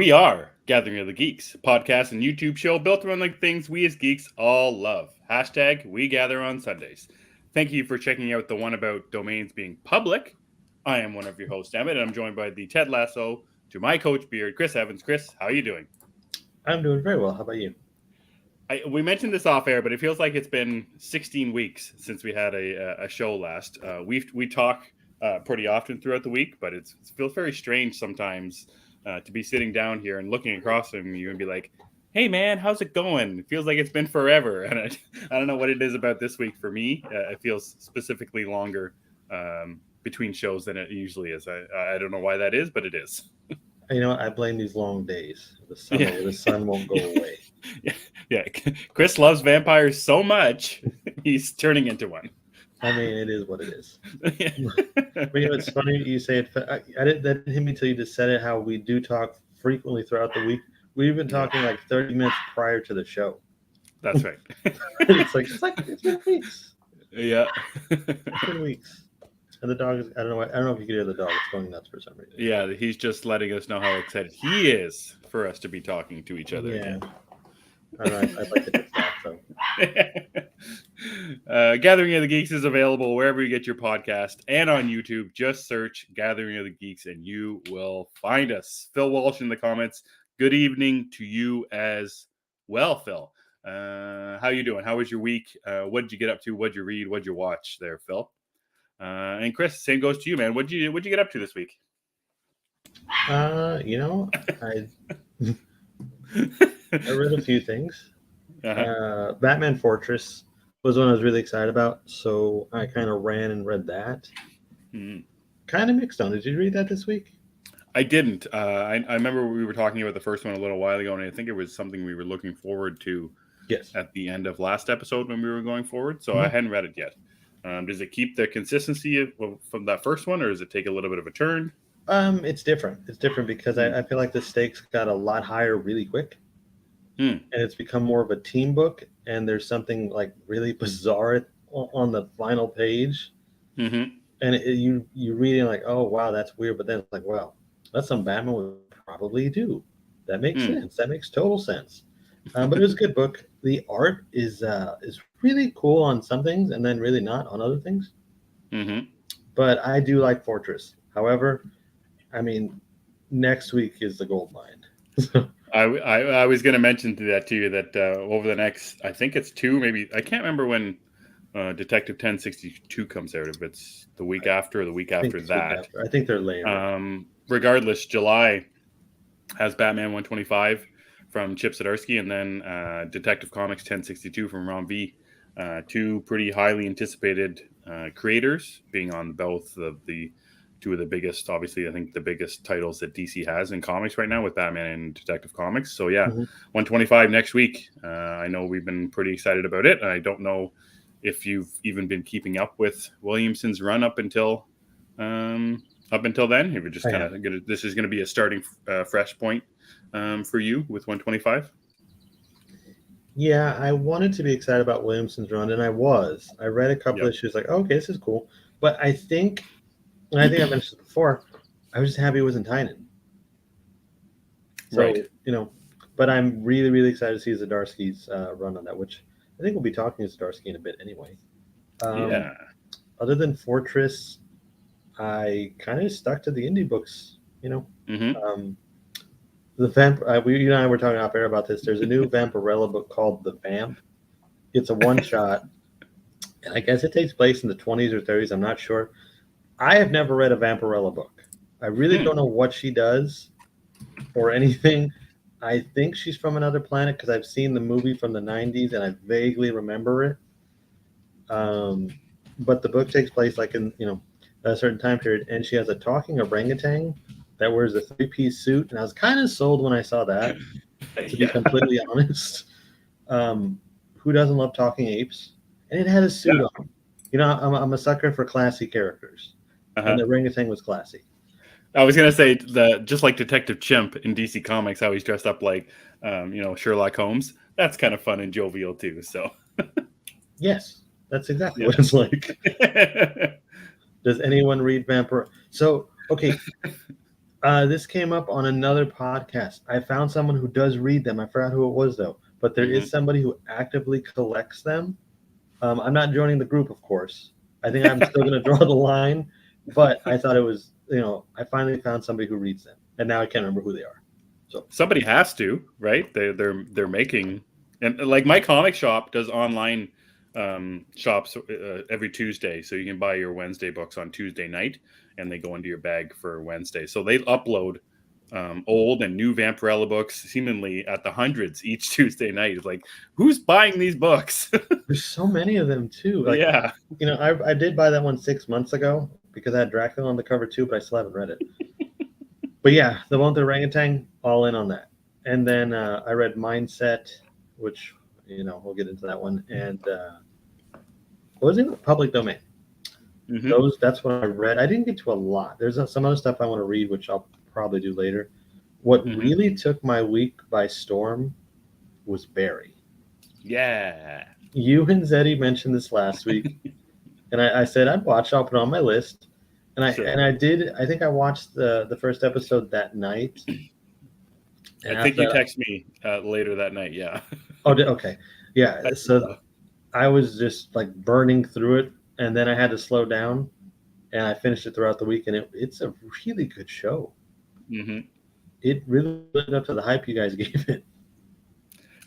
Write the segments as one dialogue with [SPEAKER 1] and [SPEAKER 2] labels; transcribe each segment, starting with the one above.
[SPEAKER 1] We are Gathering of the Geeks, a podcast and YouTube show built around the things we as geeks all love. Hashtag We Gather on Sundays. Thank you for checking out the one about domains being public. I am one of your hosts, Emmet, and I'm joined by the Ted Lasso to my coach beard, Chris Evans. Chris, how are you doing?
[SPEAKER 2] I'm doing very well. How about you?
[SPEAKER 1] We mentioned this off air, but it feels like it's been 16 weeks since we had a show last. We talk pretty often throughout the week, but it feels very strange sometimes to be sitting down here and looking across from you and be like, hey, man, how's it going? It feels like it's been forever. And I don't know what it is about this week for me. It feels specifically longer between shows than it usually is. I don't know why that is, but it is.
[SPEAKER 2] You know what? I blame these long days. The summer, the sun won't go away.
[SPEAKER 1] Yeah. Chris loves vampires so much, he's turning into one.
[SPEAKER 2] I mean, it is what it is. But you know, it's funny you say it. That didn't hit me till you just said it. How we do talk frequently throughout the week. We've been talking like 30 minutes prior to the show.
[SPEAKER 1] That's right.
[SPEAKER 2] it's been weeks.
[SPEAKER 1] Yeah.
[SPEAKER 2] It's been weeks. And the dog is, I don't know if you can hear the dog. It's going nuts for some reason.
[SPEAKER 1] Yeah, he's just letting us know how excited he is for us to be talking to each other again.
[SPEAKER 2] All right, I'd like to get that.
[SPEAKER 1] So. Gathering of the Geeks is available wherever you get your podcast and on YouTube. Just search Gathering of the Geeks and you will find us. Phil Walsh in the comments. Good evening to you as well, Phil. How you doing? How was your week? What did you get up to? What did you read? What did you watch there, Phil? And Chris, same goes to you, man. What'd you get up to this week?
[SPEAKER 2] I read a few things. Batman Fortress was one I was really excited about, so I kind of ran and read that. Kind of mixed on. Did you read that this week?
[SPEAKER 1] I didn't. I remember we were talking about the first one a little while ago, and I think it was something we were looking forward to.
[SPEAKER 2] Yes.
[SPEAKER 1] At the end of last episode when we were going forward, so I hadn't read it yet. Does it keep the consistency from that first one, or does it take a little bit of a turn?
[SPEAKER 2] It's different. It's different because I feel like the stakes got a lot higher really quick. And it's become more of a team book, and there's something like really bizarre on the final page. And you read it like, oh, wow, that's weird. But then it's like, wow, that's something Batman would probably do. That makes sense. That makes total sense. But it was a good book. The art is really cool on some things and then really not on other things. But I do like Fortress. However, I mean, next week is the gold mine.
[SPEAKER 1] I was going to mention that to you that over the next, I think it's two, maybe, I can't remember when Detective 1062 comes out, if it's the week after or the week after that.
[SPEAKER 2] I think they're later.
[SPEAKER 1] Regardless, July has Batman 125 from Chip Zdarsky, and then Detective Comics 1062 from Ron V. Two pretty highly anticipated creators, being on both of the two of the biggest, obviously, I think the biggest titles that DC has in comics right now with Batman and Detective Comics. So yeah, 125 next week. I know we've been pretty excited about it. I don't know if you've even been keeping up with Williamson's run up until then. If you're just kind of this is going to be a starting fresh point for you with 125.
[SPEAKER 2] Yeah, I wanted to be excited about Williamson's run, and I was. I read a couple issues, like, oh, okay, this is cool. But I think I mentioned this before, I was just happy it wasn't Tynan. So, but I'm really, really excited to see Zdarsky's run on that, which I think we'll be talking to Zdarsky in a bit anyway. Other than Fortress, I kind of stuck to the indie books, The Vamp, you and I were talking off air about this. There's a new Vampirella book called The Vamp. It's a one-shot, and I guess it takes place in the 20s or 30s. I'm not sure. I have never read a Vampirella book. I really don't know what she does or anything. I think she's from another planet because I've seen the movie from the 90s and I vaguely remember it. But the book takes place like in a certain time period, and she has a talking orangutan that wears a three-piece suit, and I was kind of sold when I saw that, to be completely honest. Who doesn't love talking apes? And it had a suit on. I'm a sucker for classy characters, and the orangutan was classy.
[SPEAKER 1] I was going to say, just like Detective Chimp in DC Comics, how he's dressed up like, Sherlock Holmes. That's kind of fun and jovial, too, so.
[SPEAKER 2] Yes, that's exactly what it's like. Does anyone read Vampire? So, okay, This came up on another podcast. I found someone who does read them. I forgot who it was though, but there is somebody who actively collects them. I'm not joining the group, of course. I think I'm still going to draw the line, but I thought it was, I finally found somebody who reads them, and now I can't remember who they are. So
[SPEAKER 1] somebody has to, right? They're making, and like my comic shop does online shops every Tuesday, so you can buy your Wednesday books on Tuesday night, and they go into your bag for Wednesday. So they upload old and new Vampirella books, seemingly at the hundreds each Tuesday night. It's like, who's buying these books?
[SPEAKER 2] There's so many of them too. Like,
[SPEAKER 1] yeah,
[SPEAKER 2] I did buy that one 6 months ago because I had Dracula on the cover too, but I still haven't read it. But yeah, the one with the orangutan, all in on that. And then I read Mindset, which we'll get into that one. And what was it? Public Domain. That's what I read. I didn't get to a lot. There's some other stuff I want to read, which I'll probably do later. What really took my week by storm was Barry.
[SPEAKER 1] Yeah.
[SPEAKER 2] You and Zeddy mentioned this last week, and I said I'd watch. I'll put it on my list, and I did. I think I watched the first episode that night.
[SPEAKER 1] I think you texted me later that night. Yeah.
[SPEAKER 2] Oh, okay. Yeah. So I was just like burning through it, and then I had to slow down, and I finished it throughout the week, and it's a really good show. It really lived up to the hype you guys gave it.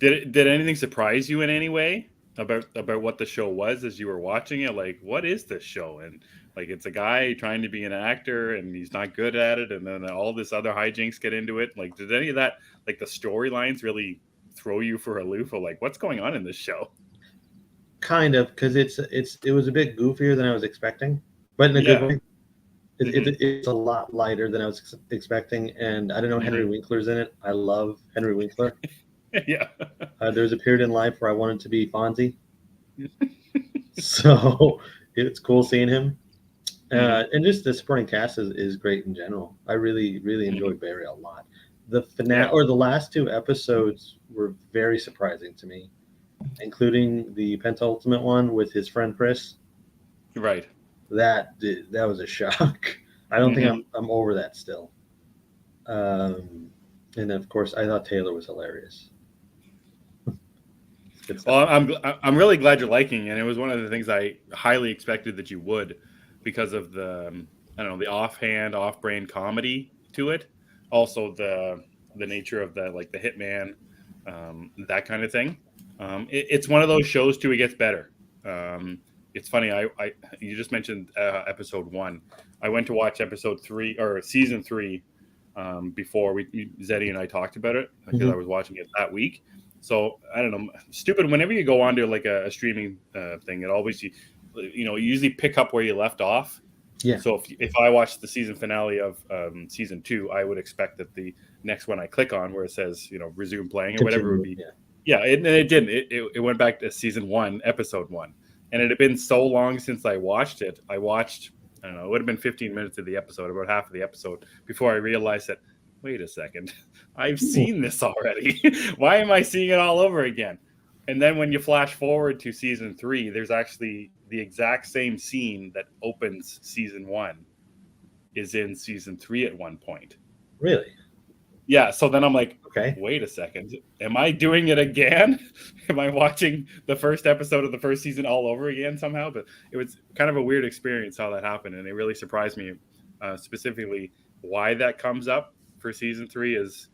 [SPEAKER 1] Did anything surprise you in any way about what the show was as you were watching it? Like, what is this show? And like, it's a guy trying to be an actor and he's not good at it, and then all this other hijinks get into it. Like, did any of that, like the storylines, really throw you for a loop of like, what's going on in this show?
[SPEAKER 2] Kind of, because it was a bit goofier than I was expecting, but in a good way. It's a lot lighter than I was expecting, and I don't know, Henry Winkler's in it. I love Henry Winkler.
[SPEAKER 1] Yeah.
[SPEAKER 2] There was a period in life where I wanted to be Fonzie. So it's cool seeing him. And just the supporting cast is great in general. I really, really enjoyed Barry a lot. The finale or the last 2 episodes were very surprising to me, including the penultimate one with his friend Chris.
[SPEAKER 1] Right.
[SPEAKER 2] That was a shock. I don't think I'm over that still. And then of course I thought Taylor was hilarious.
[SPEAKER 1] Well, I'm really glad you're liking it. And it was one of the things I highly expected that you would, because of the the offhand, off-brain comedy to it. Also the nature of the hitman, that kind of thing. It's one of those shows too. It gets better. It's funny. You just mentioned episode 1. I went to watch episode 3 or season 3 before Zeddy and I talked about it because I was watching it that week. So I don't know, stupid. Whenever you go onto like a streaming thing, it always you usually pick up where you left off.
[SPEAKER 2] Yeah.
[SPEAKER 1] So if I watched the season finale of season 2, I would expect that the next one I click on where it says resume playing or whatever would be. Yeah. And it didn't. It went back to season 1, episode 1, and it had been so long since I watched it. I watched, I don't know, it would have been 15 minutes of the episode, about half of the episode, before I realized that, wait a second, I've seen this already. Why am I seeing it all over again? And then when you flash forward to season 3, there's actually the exact same scene that opens season 1 is in season 3 at one point.
[SPEAKER 2] Really?
[SPEAKER 1] Yeah. So then I'm like,
[SPEAKER 2] okay,
[SPEAKER 1] wait a second. Am I doing it again? Am I watching the first episode of the first season all over again somehow? But it was kind of a weird experience how that happened. And it really surprised me, specifically why that comes up for season 3 is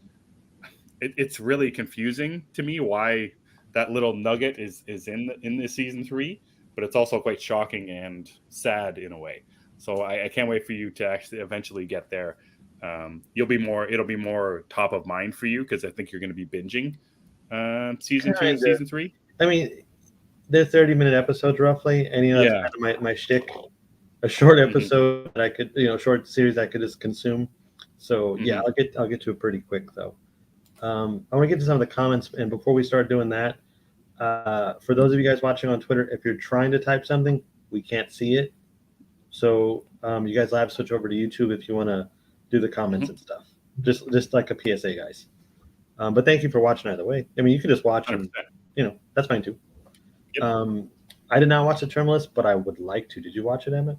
[SPEAKER 1] it's really confusing to me why that little nugget is in the season 3, but it's also quite shocking and sad in a way. So I can't wait for you to actually eventually get there. It'll be more top of mind for you because I think you're going to be binging season 3 and season 3.
[SPEAKER 2] I mean, they're 30-minute episodes roughly, and that's kind of my shtick. A short episode that I could, short series I could just consume. So yeah, I'll get to it pretty quick though. I want to get to some of the comments, and before we start doing that, for those of you guys watching on Twitter, if you're trying to type something, we can't see it. So you guys will have to switch over to YouTube if you want to do the comments and stuff. Just like a PSA, guys. But thank you for watching either way. I mean, you could just watch and, that's fine too. Yep. I did not watch The Terminalist, but I would like to. Did you watch it, Emmett?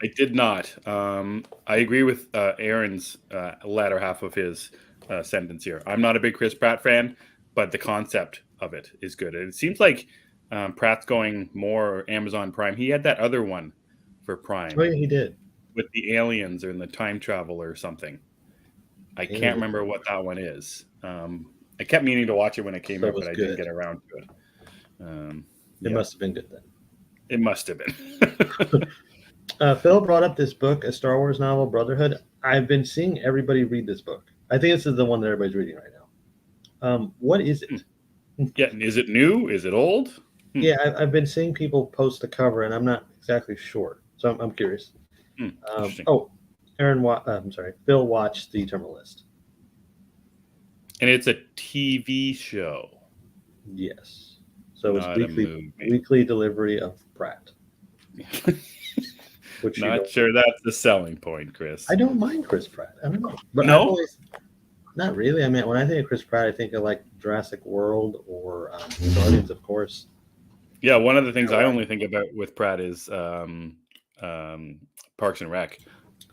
[SPEAKER 1] I did not. I agree with Aaron's latter half of his sentence here. I'm not a big Chris Pratt fan, but the concept of it is good. It seems like Pratt's going more Amazon Prime. He had that other one for
[SPEAKER 2] Oh
[SPEAKER 1] Prime
[SPEAKER 2] yeah, he did.
[SPEAKER 1] with the aliens or in the time travel or something. I can't remember what that one is. I kept meaning to watch it when it came
[SPEAKER 2] So it
[SPEAKER 1] out,
[SPEAKER 2] was
[SPEAKER 1] but I didn't
[SPEAKER 2] good.
[SPEAKER 1] get around to it.
[SPEAKER 2] It
[SPEAKER 1] Yeah,
[SPEAKER 2] must have been good then.
[SPEAKER 1] it must have been.
[SPEAKER 2] Phil brought up this book, a Star Wars novel, Brotherhood. I've been seeing everybody read this book. I think this is the one that everybody's reading right now. What is it?
[SPEAKER 1] Yeah, is it new? Is it old?
[SPEAKER 2] Yeah, I've been seeing people post the cover, and I'm not exactly sure. So I'm curious.
[SPEAKER 1] Interesting.
[SPEAKER 2] I'm sorry. Phil watched The Eternal List.
[SPEAKER 1] And it's a TV show.
[SPEAKER 2] Yes. So it's
[SPEAKER 1] Not a movie.
[SPEAKER 2] weekly delivery of Pratt. Which
[SPEAKER 1] Not sure that's the selling point, Chris.
[SPEAKER 2] I don't mind Chris Pratt. I don't know. But
[SPEAKER 1] No?
[SPEAKER 2] not really. I mean, when I think of Chris Pratt, I think of like Jurassic World or Guardians, of course.
[SPEAKER 1] Yeah, one of the things I only think about with Pratt is Parks and Rec.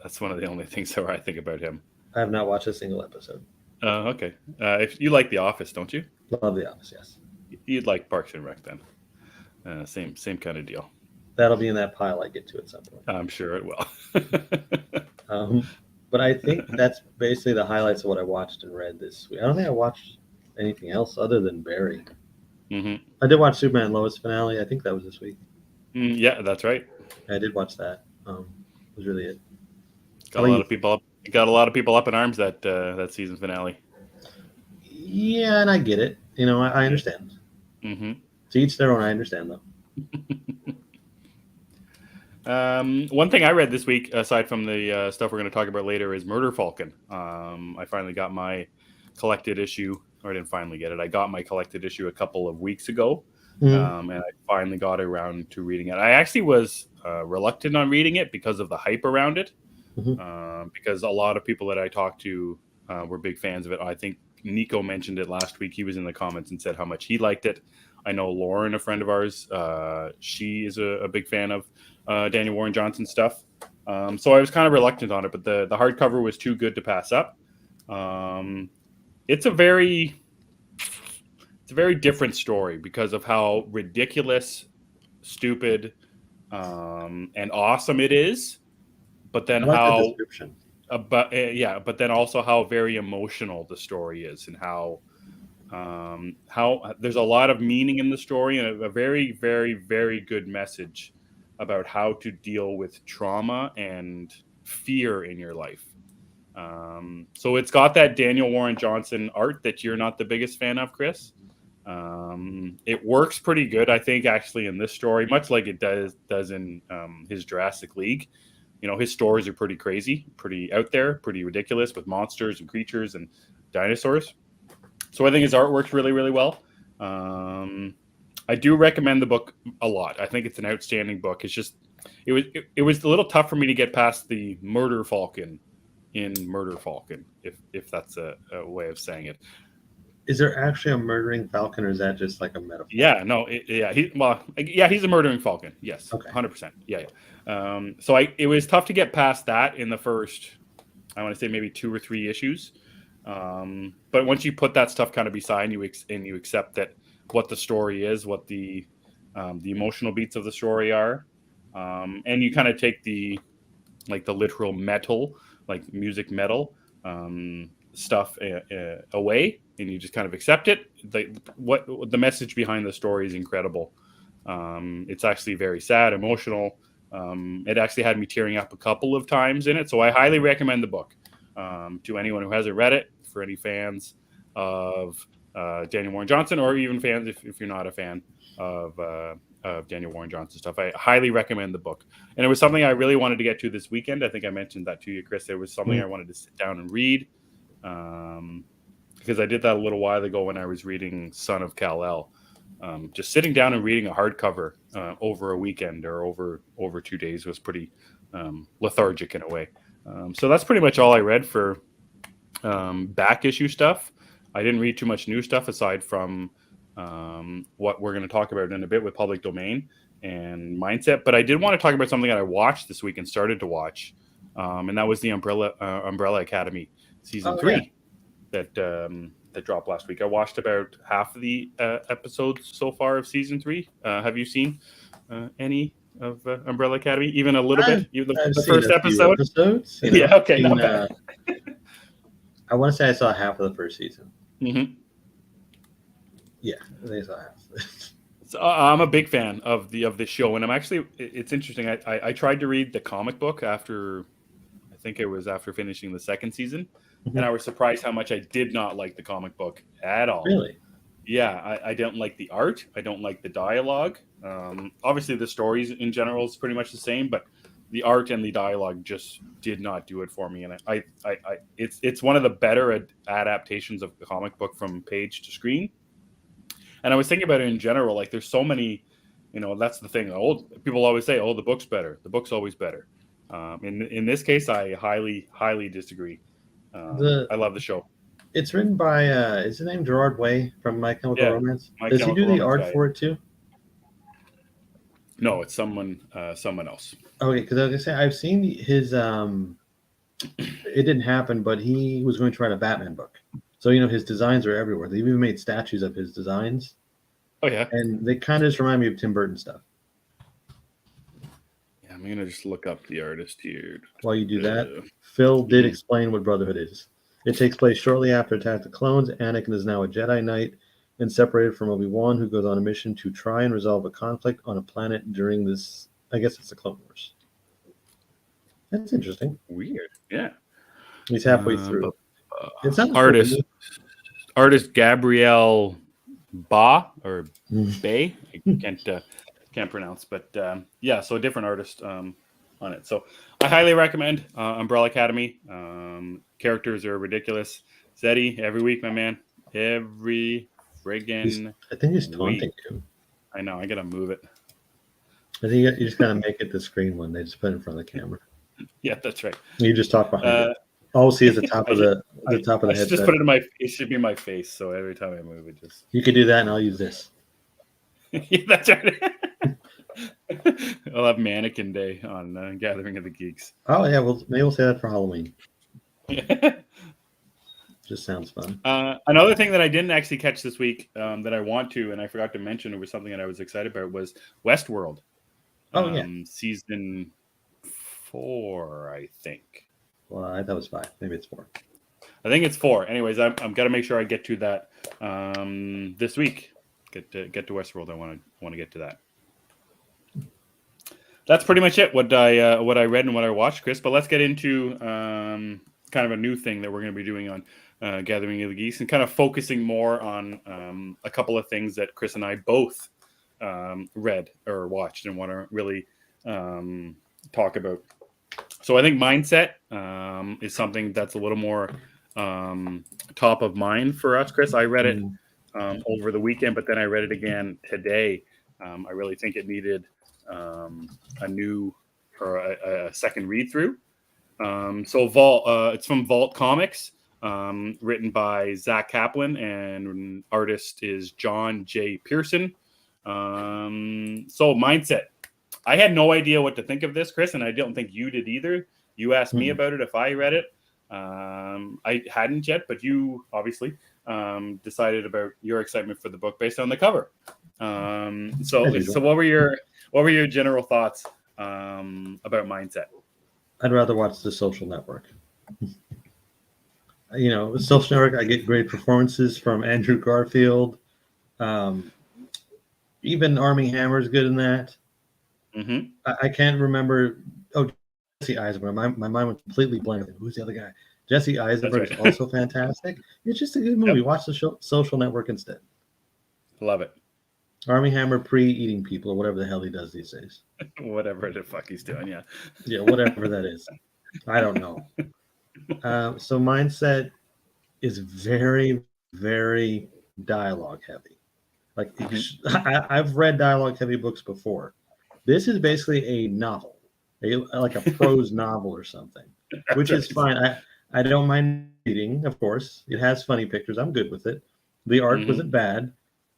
[SPEAKER 1] That's one of the only things that I think about him.
[SPEAKER 2] I have not watched a single episode.
[SPEAKER 1] Okay. If you like The Office, don't you?
[SPEAKER 2] Love The Office, yes.
[SPEAKER 1] You'd like Parks and Rec then. Same kind of deal.
[SPEAKER 2] That'll be in that pile I get to at some point.
[SPEAKER 1] I'm sure it will.
[SPEAKER 2] But I think that's basically the highlights of what I watched and read this week. I don't think I watched anything else other than Barry.
[SPEAKER 1] Mm-hmm.
[SPEAKER 2] I did watch Superman and Lois finale. I think that was this week.
[SPEAKER 1] Yeah, that's right.
[SPEAKER 2] I did watch that. Was really it.
[SPEAKER 1] Got a lot of people up in arms that season finale.
[SPEAKER 2] Yeah, and I get it. I understand.
[SPEAKER 1] Mm-hmm.
[SPEAKER 2] To each their own. I understand though.
[SPEAKER 1] One thing I read this week, aside from the stuff we're going to talk about later, is Murder Falcon. I finally got my collected issue, or I didn't finally get it. I got my collected issue a couple of weeks ago, and I finally got around to reading it. I actually was reluctant on reading it because of the hype around it, because a lot of people that I talked to were big fans of it. I think Nico mentioned it last week. He was in the comments and said how much he liked it. I know Lauren, a friend of ours, she is a big fan of Daniel Warren Johnson stuff. So I was kind of reluctant on it, but the hardcover was too good to pass up. It's a very different story because of how ridiculous, stupid, and awesome it is. But then
[SPEAKER 2] the description.
[SPEAKER 1] But then also how very emotional the story is, and how there's a lot of meaning in the story, and a very, very, very good message about how to deal with trauma and fear in your life. So it's got that Daniel Warren Johnson art that you're not the biggest fan of, Chris. It works pretty good, I think, actually, in this story, much like it does in his Jurassic League. His stories are pretty crazy, pretty out there, pretty ridiculous, with monsters and creatures and dinosaurs. So I think his art works really, really well. I do recommend the book a lot. I think it's an outstanding book. It's just, it was a little tough for me to get past the Murder Falcon in Murder Falcon, if that's a way of saying it.
[SPEAKER 2] Is there actually a murdering falcon, or is that just like a metaphor?
[SPEAKER 1] Yeah, no, he's a murdering falcon. Yes, okay. 100%. Yeah. So it was tough to get past that in the first, I want to say maybe 2 or 3 issues. But once you put that stuff kind of beside you and you accept that what the story is, what the emotional beats of the story are, and you kind of take the literal metal, like music metal stuff away, and you just kind of accept it. What the message behind the story is incredible. It's actually very sad, emotional. It actually had me tearing up a couple of times in it, so I highly recommend the book to anyone who hasn't read it. For any fans of Daniel Warren Johnson, or even fans if you're not a fan of Daniel Warren Johnson stuff, I highly recommend the book. And it was something I really wanted to get to this weekend. I think I mentioned that to you, Chris. It was something I wanted to sit down and read, because I did that a little while ago when I was reading Son of Kal-El. Just sitting down and reading a hardcover over a weekend or over 2 days was pretty lethargic in a way. So that's pretty much all I read for back issue stuff. I didn't read too much new stuff aside from what we're going to talk about in a bit with Public Domain. and mindset. But I did want to talk about something that I watched this week and started to watch, and that was the Umbrella Academy season 3 that dropped last week. I watched about half of the episodes so far of season 3. Have you seen any of Umbrella Academy? Even a little bit? The first episode?
[SPEAKER 2] Episodes,
[SPEAKER 1] yeah, okay, not bad.
[SPEAKER 2] I want to say I saw half of the first season.
[SPEAKER 1] Mm-hmm.
[SPEAKER 2] Yeah, I think I saw half.
[SPEAKER 1] So I'm a big fan of the show, and it's interesting. I tried to read the comic book after, I think it was after finishing the second season, and I was surprised how much I did not like the comic book at all.
[SPEAKER 2] Really?
[SPEAKER 1] Yeah, I don't like the art. I don't like the dialogue. Obviously, the stories in general is pretty much the same, but the art and the dialogue just did not do it for me. And it's one of the better adaptations of the comic book from page to screen. And I was thinking about it in general. Like, there's so many, that's the thing. People always say, "Oh, the book's better." The book's always better. In this case, I highly, highly disagree. I love the show.
[SPEAKER 2] It's written by is his name Gerard Way from My Chemical Romance? Does he do the art for it too?
[SPEAKER 1] No, it's someone else.
[SPEAKER 2] Okay, because I was gonna say I've seen his. It didn't happen, but he was going to write a Batman book. So his designs are everywhere. They even made statues of his designs.
[SPEAKER 1] Oh yeah,
[SPEAKER 2] and they kind of just remind me of Tim Burton stuff.
[SPEAKER 1] Yeah, I'm gonna just look up the artist here.
[SPEAKER 2] While you do that, Phil did explain what Brotherhood is. It takes place shortly after Attack of the Clones. Anakin is now a Jedi Knight and separated from Obi-Wan, who goes on a mission to try and resolve a conflict on a planet during this. I guess it's the Clone Wars. That's interesting.
[SPEAKER 1] Weird. Yeah.
[SPEAKER 2] He's halfway through. It's not
[SPEAKER 1] artist Gabrielle Ba or Bay. I can't pronounce, but so a different artist on it. So I highly recommend Umbrella Academy. Characters are ridiculous. Zeddy, every week, my man. Every friggin'
[SPEAKER 2] I think he's taunting you.
[SPEAKER 1] I know. I gotta move it.
[SPEAKER 2] I think you just gotta make it the screen one. They just put it in front of the camera.
[SPEAKER 1] Yeah, that's right.
[SPEAKER 2] You just talk behind it. All we'll see is the top of the headset.
[SPEAKER 1] Just put it in my. It should be my face. So every time I move, it just.
[SPEAKER 2] You could do that, and I'll use this.
[SPEAKER 1] Yeah, that's right. I'll have Mannequin Day on Gathering of the Geeks.
[SPEAKER 2] Oh yeah, well maybe we'll say that for Halloween. Just sounds fun.
[SPEAKER 1] Another thing that I didn't actually catch this week that I want to, and I forgot to mention, it was something that I was excited about, was Westworld.
[SPEAKER 2] Oh yeah,
[SPEAKER 1] season 4, I think.
[SPEAKER 2] Well, I thought it was 5. Maybe it's 4.
[SPEAKER 1] I think it's 4. Anyways, I'm gonna make sure I get to that this week. Get to Westworld. I want to get to that. That's pretty much it. What I read and what I watched, Chris. But let's get into kind of a new thing that we're going to be doing on Gathering of the Geeks, and kind of focusing more on a couple of things that Chris and I both read or watched and want to really talk about. So I think mindset is something that's a little more top of mind for us, Chris. I read it over the weekend, but then I read it again today. I really think it needed a new or a second read through. So Vault, it's from Vault Comics, written by Zach Kaplan, and artist is John J. Pearson. So mindset. I had no idea what to think of this, Chris, and I don't think you did either. You asked me about it if I read it. I hadn't yet, but you obviously decided about your excitement for the book based on the cover. So what were your general thoughts about mindset?
[SPEAKER 2] I'd rather watch The Social Network. The Social Network, I get great performances from Andrew Garfield. Even Armie Hammer is good in that.
[SPEAKER 1] Mm-hmm.
[SPEAKER 2] I can't remember. Oh, Jesse Eisenberg. My mind went completely blank. Who's the other guy? Jesse Eisenberg is also fantastic. It's just a good movie. Yep. Watch The Social Network instead.
[SPEAKER 1] Love it.
[SPEAKER 2] Armie Hammer pre-eating people or whatever the hell he does these days.
[SPEAKER 1] Whatever the fuck he's doing, yeah.
[SPEAKER 2] Yeah, whatever that is. I don't know. So mindset is very, very dialogue heavy. Like I've read dialogue heavy books before. This is basically a novel, like a prose novel or something, which is fine. I don't mind reading, of course. It has funny pictures. I'm good with it. The art wasn't bad.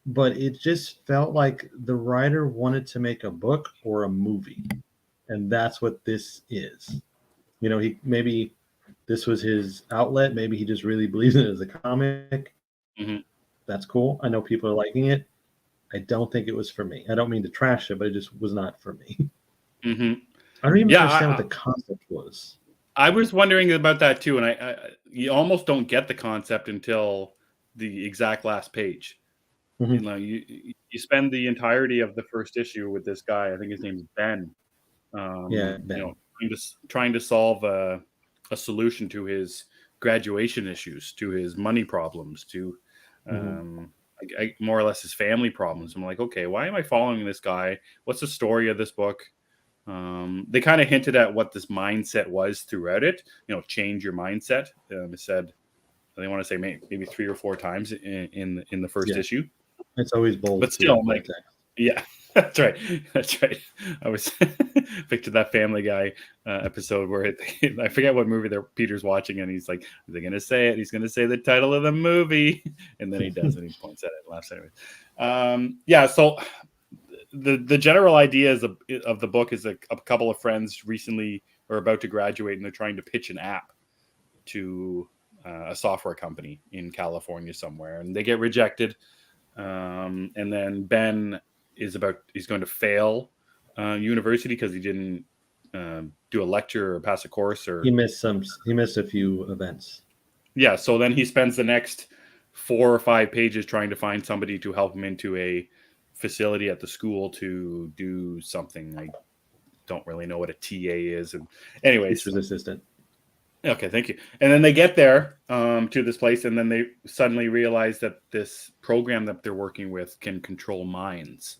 [SPEAKER 2] but it just felt like the writer wanted to make a book or a movie, and that's what this is. He maybe this was his outlet. Maybe he just really believes in it as a comic.
[SPEAKER 1] Mm-hmm.
[SPEAKER 2] That's cool. I know people are liking it. I don't think it was for me. I don't mean to trash it, but it just was not for me.
[SPEAKER 1] Mm-hmm.
[SPEAKER 2] I don't even understand what the concept was.
[SPEAKER 1] I was wondering about that too, and I you almost don't get the concept until the exact last page.
[SPEAKER 2] Mm-hmm.
[SPEAKER 1] You spend the entirety of the first issue with this guy. I think his name's Ben.
[SPEAKER 2] Ben.
[SPEAKER 1] Trying to solve a solution to his graduation issues, to his money problems, to more or less his family problems. I'm like, okay, why am I following this guy? What's the story of this book? They kind of hinted at what this mindset was throughout it. Change your mindset. It said, they want to say maybe 3 or 4 times in the first issue.
[SPEAKER 2] It's always bold,
[SPEAKER 1] but still, like, yeah, that's right. That's right. I was pictured that Family Guy episode where I forget what movie Peter's watching, and he's like, "Is he going to say it? He's going to say the title of the movie," and then he does, and he points at it and laughs anyway. Yeah. So the general idea of the book is a couple of friends recently are about to graduate, and they're trying to pitch an app to a software company in California somewhere, and they get rejected. And then Ben he's going to fail university because he didn't do a lecture or pass a course, or
[SPEAKER 2] he missed a few events.
[SPEAKER 1] Yeah. So then he spends the next 4 or 5 pages trying to find somebody to help him into a facility at the school to do something. I don't really know what a TA is. And anyways,
[SPEAKER 2] teacher's assistant.
[SPEAKER 1] Okay, thank you. And then they get there to this place, and then they suddenly realize that this program that they're working with can control minds,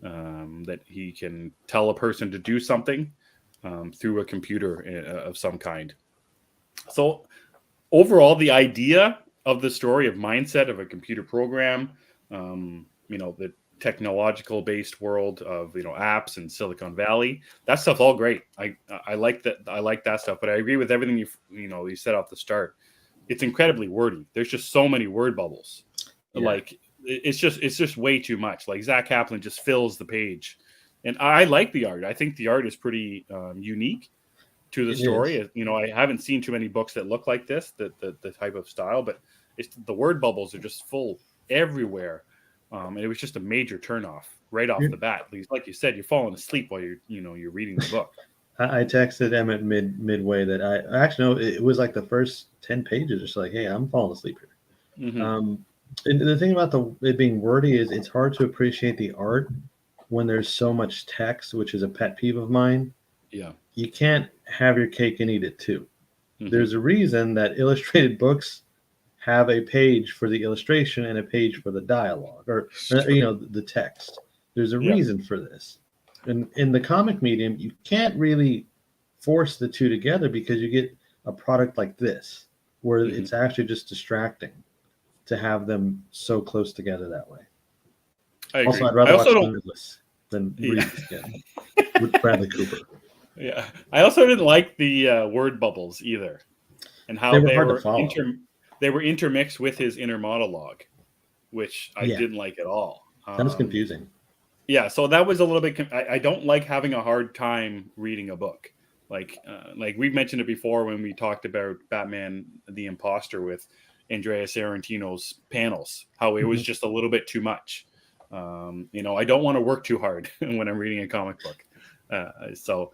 [SPEAKER 1] that he can tell a person to do something through a computer of some kind. So overall, the idea of the story of mindset of a computer program, the technological based world of apps and Silicon Valley, that stuff's all great. I like that. I like that stuff, but I agree with everything you said off the start. It's incredibly wordy. There's just so many word bubbles. Yeah. Like it's just way too much. Like Zach Kaplan just fills the page, and I like the art. I think the art is pretty unique to the story. I haven't seen too many books that look like this, the type of style, but the word bubbles are just full everywhere. And it was just a major turnoff right off the bat. Like you said, you're falling asleep while you're reading the book.
[SPEAKER 2] I texted Emmet midway that I actually know it was like the first 10 pages. Just like, hey, I'm falling asleep here. Mm-hmm. And the thing about it being wordy is it's hard to appreciate the art when there's so much text, which is a pet peeve of mine.
[SPEAKER 1] Yeah,
[SPEAKER 2] you can't have your cake and eat it too. Mm-hmm. There's a reason that illustrated books have a page for the illustration and a page for the dialogue or the text. There's a reason for this. And in the comic medium, you can't really force the two together because you get a product like this where it's actually just distracting to have them so close together that way.
[SPEAKER 1] I agree.
[SPEAKER 2] Also, I'd rather watch Limitless than read this again with Bradley Cooper.
[SPEAKER 1] Yeah. I also didn't like the word bubbles either, and how they were intermixed with his inner monologue, which I didn't like at all.
[SPEAKER 2] That was confusing.
[SPEAKER 1] Yeah, so that was a little bit. I don't like having a hard time reading a book. Like we've mentioned it before when we talked about Batman the Imposter with Andrea Sorrentino's panels, how it was just a little bit too much. I don't want to work too hard when I'm reading a comic book. So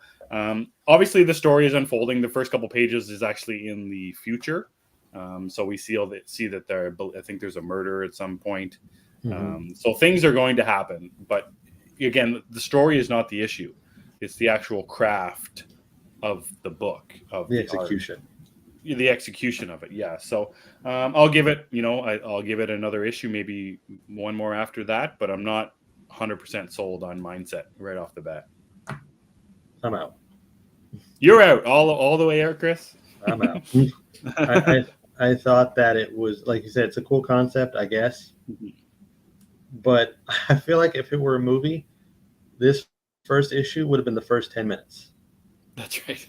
[SPEAKER 1] obviously the story is unfolding. The first couple pages is actually in the future. So we see that I think there's a murder at some point. So things are going to happen, but again, the story is not the issue. It's the actual craft of the book, of
[SPEAKER 2] the execution.
[SPEAKER 1] The execution of it. Yeah. So I'll give it, I'll give it another issue, maybe one more after that, but I'm not 100% sold on mindset right off the bat.
[SPEAKER 2] I'm out.
[SPEAKER 1] You're out all the way out, Chris?
[SPEAKER 2] I'm out. I thought that it was, like you said, it's a cool concept, I guess. But I feel like if it were a movie, this first issue would have been the first 10 minutes.
[SPEAKER 1] That's right.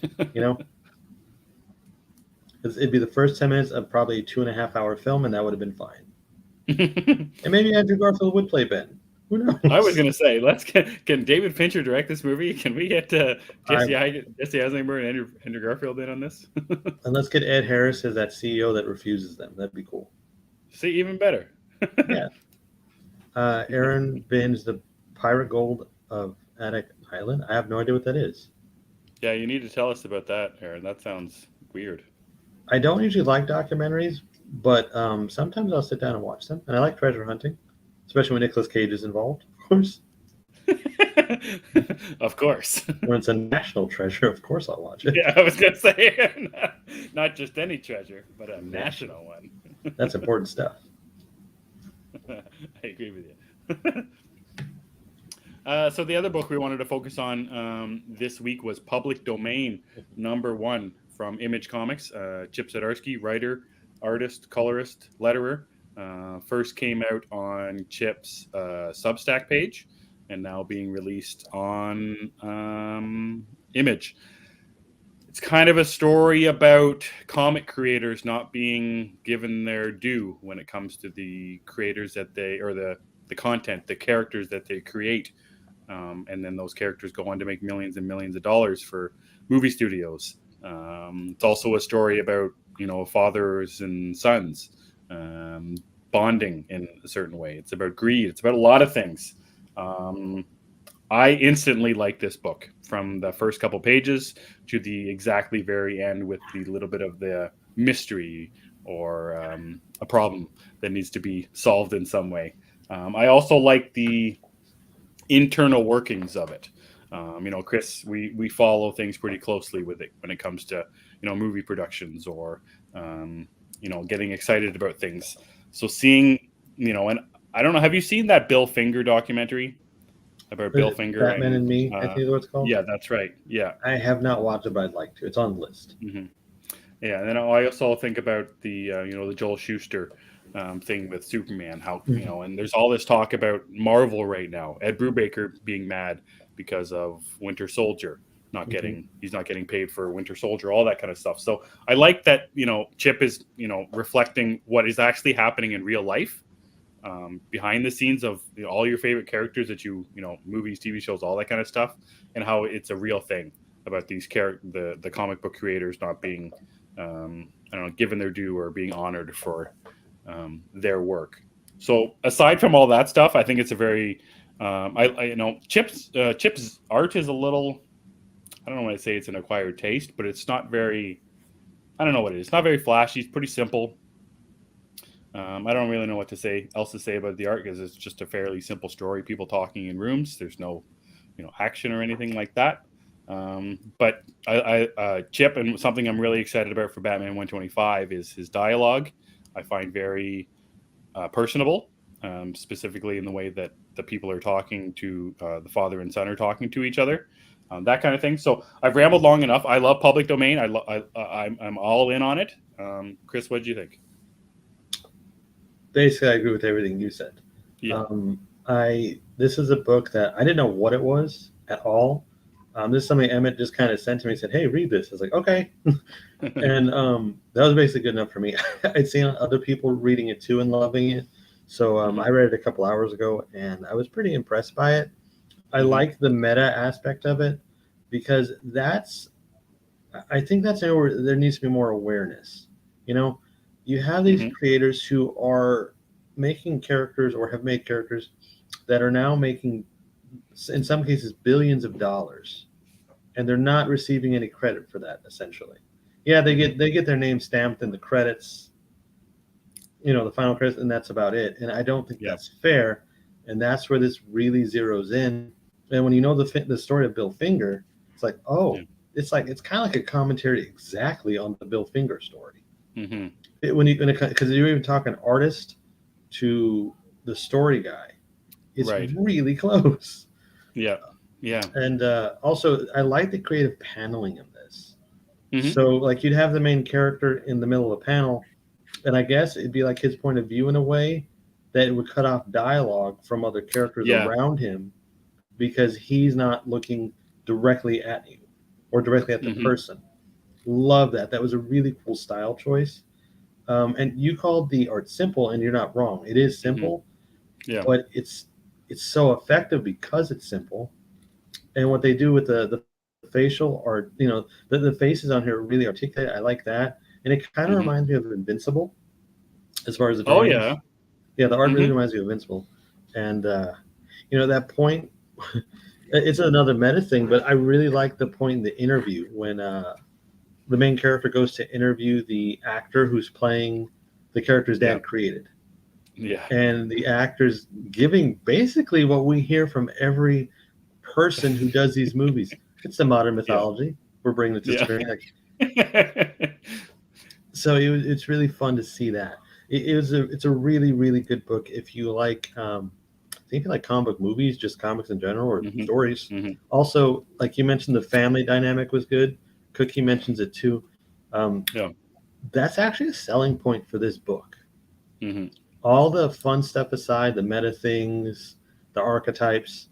[SPEAKER 2] It'd be the first 10 minutes of probably a 2.5-hour film, and that would have been fine. And maybe Andrew Garfield would play Ben. Who knows?
[SPEAKER 1] I was going to say, can David Fincher direct this movie? Can we get Jesse Eisenberg and Andrew Garfield in on this?
[SPEAKER 2] And let's get Ed Harris as that CEO that refuses them. That'd be cool.
[SPEAKER 1] See, even better.
[SPEAKER 2] Yeah. Aaron binged the Pirate Gold of Attic Island. I have no idea what that is.
[SPEAKER 1] Yeah, you need to tell us about that, Aaron. That sounds weird.
[SPEAKER 2] I don't usually like documentaries, but sometimes I'll sit down and watch them. And I like treasure hunting, especially when Nicolas Cage is involved, of course.
[SPEAKER 1] Of course.
[SPEAKER 2] When it's a national treasure, of course I'll watch it.
[SPEAKER 1] Yeah, I was going to say, not just any treasure, but a national one.
[SPEAKER 2] That's important stuff.
[SPEAKER 1] I agree with you. So the other book we wanted to focus on this week was Public Domain #1 from Image Comics. Chip Zdarsky, writer, artist, colorist, letterer. First came out on Chip's Substack page and now being released on Image. It's kind of a story about comic creators not being given their due when it comes to the creators that they, or the content, the characters that they create. And then those characters go on to make millions and millions of dollars for movie studios. It's also a story about, fathers and sons bonding in a certain way. It's about greed. It's about a lot of things. I instantly liked this book from the first couple pages to the exactly very end with the little bit of the mystery or a problem that needs to be solved in some way. I also like the internal workings of it. Chris, we follow things pretty closely with it when it comes to, movie productions or, getting excited about things. So seeing, and I don't know, have you seen that Bill Finger documentary about Bill Finger?
[SPEAKER 2] Batman and Me, I think is what it's called.
[SPEAKER 1] Yeah, that's right. Yeah.
[SPEAKER 2] I have not watched it, but I'd like to. It's on the list.
[SPEAKER 1] Mm-hmm. Yeah, and then I also think about the, the Joel Schuster thing with Superman, how, and there's all this talk about Marvel right now. Ed Brubaker being mad because of Winter Soldier he's not getting paid for Winter Soldier, all that kind of stuff. So I like that, Chip is, reflecting what is actually happening in real life, behind the scenes of all your favorite characters that movies, TV shows, all that kind of stuff, and how it's a real thing about these the comic book creators not being, given their due or being honored for their work. So aside from all that stuff, I think it's a very Chip's art is a little, I don't want to say it's an acquired taste, but it's not very, I don't know what it is. It's not very flashy. It's pretty simple. I don't really know what to say about the art because it's just a fairly simple story. People talking in rooms. There's no, action or anything like that. But I Chip, and something I'm really excited about for Batman 125 is his dialogue. I find very personable, specifically in the way that the people are talking to, the father and son are talking to each other, that kind of thing. So I've rambled long enough. I love Public Domain. I'm all in on it. Chris, what did you think?
[SPEAKER 2] Basically, I agree with everything you said.
[SPEAKER 1] Yeah.
[SPEAKER 2] This is a book that I didn't know what it was at all. This is something Emmett just kind of sent to me and said, "Hey, read this." I was like, "Okay," and that was basically good enough for me. I'd seen other people reading it too and loving it, so I read it a couple hours ago, and I was pretty impressed by it. I like the meta aspect of it because I think that's where there needs to be more awareness. You have these creators who are making characters or have made characters that are now making, in some cases, billions of dollars, and they're not receiving any credit for that. Essentially, yeah, they get their name stamped in the credits, the final credits, and that's about it. And I don't think that's fair. And that's where this really zeroes in. And when you know the story of Bill Finger, it's like, it's kind of like a commentary exactly on the Bill Finger story.
[SPEAKER 1] Mm-hmm.
[SPEAKER 2] Because you're even talking artist to the story guy, it's really close.
[SPEAKER 1] Yeah.
[SPEAKER 2] And also, I like the creative paneling in this. So, you'd have the main character in the middle of a panel, and I guess it'd be like his point of view in a way that it would cut off dialogue from other characters around him because he's not looking directly at you or directly at the person. Love that. That was a really cool style choice. And you called the art simple, and you're not wrong. It is simple,
[SPEAKER 1] Yeah.
[SPEAKER 2] but it's so effective because it's simple. And what they do with the facial art, the faces on here are really articulate. I like that, and it kind of reminds me of Invincible as far as the
[SPEAKER 1] Oh
[SPEAKER 2] drawings.
[SPEAKER 1] yeah.
[SPEAKER 2] Yeah, the art really
[SPEAKER 1] Hmm.
[SPEAKER 2] reminds me of Invincible, and that point. It's another meta thing, but I really like the point in the interview when the main character goes to interview the actor who's playing the character's
[SPEAKER 1] Yeah.
[SPEAKER 2] dad created.
[SPEAKER 1] Yeah.
[SPEAKER 2] And the actor's giving basically what we hear from every person who does these movies. It's the modern
[SPEAKER 1] Yeah.
[SPEAKER 2] mythology. We're bringing it to
[SPEAKER 1] Yeah.
[SPEAKER 2] screen. So it's really fun to see that. It's a really, really good book if you like I think you like comic book movies, just comics in general, or
[SPEAKER 1] Hmm.
[SPEAKER 2] stories.
[SPEAKER 1] Hmm.
[SPEAKER 2] Also, like you mentioned, the family dynamic was good. Cookie mentions it too. Um,
[SPEAKER 1] Yeah.
[SPEAKER 2] that's actually a selling point for this book.
[SPEAKER 1] Hmm.
[SPEAKER 2] All the fun stuff aside, the meta things, the archetypes,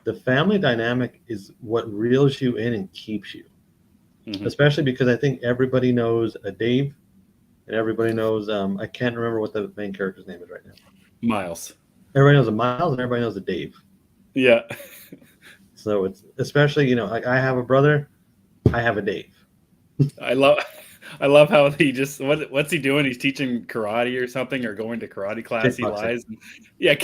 [SPEAKER 2] the family dynamic is what reels you in and keeps you.
[SPEAKER 1] Hmm.
[SPEAKER 2] Especially because I think everybody knows a Dave, and everybody knows I can't remember what the main character's name is right now.
[SPEAKER 1] Miles.
[SPEAKER 2] Everybody knows a Miles, and everybody knows a Dave.
[SPEAKER 1] Yeah.
[SPEAKER 2] So it's especially like I have a brother, I have a Dave.
[SPEAKER 1] I love I love how he just what's he doing? He's teaching karate or something, or going to karate class. He
[SPEAKER 2] Kickboxing.
[SPEAKER 1] lies. And, yeah,